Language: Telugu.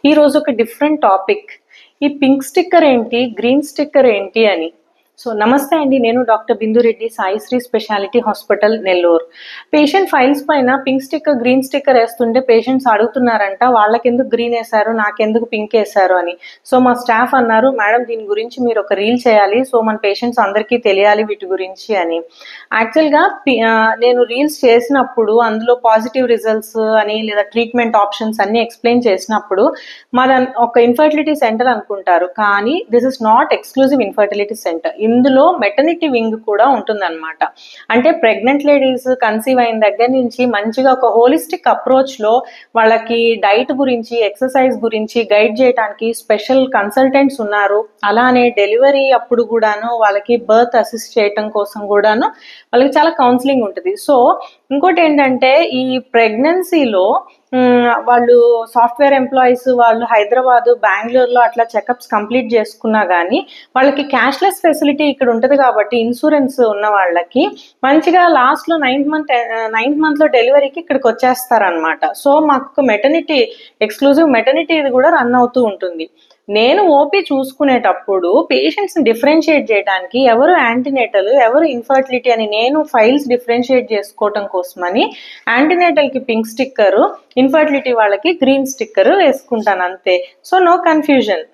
ఈ రోజు ఒక డిఫరెంట్ టాపిక్. ఈ పింక్ స్టిక్కర్ ఏంటి, గ్రీన్ స్టిక్కర్ ఏంటి అని. సో నమస్తే అండి, నేను doctor Bindu Reddy, Sai Sri speciality hospital, Nellore. Patient files పైన పింక్ స్టిక్కర్, గ్రీన్ స్టిక్కర్ వేస్తుంటే పేషెంట్స్ అడుగుతున్నారంట, వాళ్ళకెందుకు గ్రీన్ వేశారు, నాకెందుకు పింక్ వేశారు అని. సో మా స్టాఫ్ అన్నారు, మేడం దీని గురించి మీరు ఒక రీల్ చేయాలి, సో మన పేషెంట్స్ అందరికీ తెలియాలి వీటి గురించి అని. యాక్చువల్గా నేను రీల్స్ చేసినప్పుడు అందులో పాజిటివ్ రిజల్ట్స్ అని లేదా ట్రీట్మెంట్ ఆప్షన్స్ అన్ని ఎక్స్ప్లెయిన్ చేసినప్పుడు మన ఒక ఇన్ఫర్టిలిటీ సెంటర్ అనుకుంటారు, కానీ this is not exclusive infertility centre. ఇందులో మెటర్నిటీ వింగ్ కూడా ఉంటుందన్నమాట. అంటే ప్రెగ్నెంట్ లేడీస్ కన్సీవ్ అయిన దగ్గర నుంచి మంచిగా ఒక హోలిస్టిక్ అప్రోచ్ లో వాళ్ళకి డైట్ గురించి, ఎక్సర్సైజ్ గురించి గైడ్ చేయడానికి స్పెషల్ కన్సల్టెంట్స్ ఉన్నారు. అలానే డెలివరీ అప్పుడు కూడాను వాళ్ళకి బర్త్ అసిస్ట్ చేయటం కోసం కూడాను వాళ్ళకి చాలా కౌన్సిలింగ్ ఉంటుంది. సో ఇంకోటి ఏంటంటే, ఈ ప్రెగ్నెన్సీలో వాళ్ళు సాఫ్ట్వేర్ ఎంప్లాయీస్ వాళ్ళు హైదరాబాద్, బెంగళూరులో అట్లా చెకప్స్ కంప్లీట్ చేసుకున్నా కానీ వాళ్ళకి క్యాష్లెస్ ఫెసిలిటీ ఇక్కడ ఉంటుంది. కాబట్టి ఇన్సూరెన్స్ ఉన్న వాళ్ళకి మంచిగా లాస్ట్లో నైన్త్ మంత్లో డెలివరీకి ఇక్కడికి వచ్చేస్తారనమాట. సో మాకు ఒక మెటర్నిటీ, ఎక్స్క్లూజివ్ మెటర్నిటీ ఇది కూడా రన్ అవుతూ ఉంటుంది. నేను ఓపీ చూసుకునేటప్పుడు పేషెంట్స్ని డిఫరెన్షియేట్ చేయడానికి ఎవరు యాంటీనేటల్, ఎవరు ఇన్ఫర్టిలిటీ అని నేను ఫైల్స్ డిఫరెన్షియేట్ చేసుకోవటం కోసమని యాంటీనేటల్కి పింక్ స్టిక్కరు, ఇన్ఫర్టిలిటీ వాళ్ళకి గ్రీన్ స్టిక్కర్ వేసుకుంటాను అంతే. So no confusion.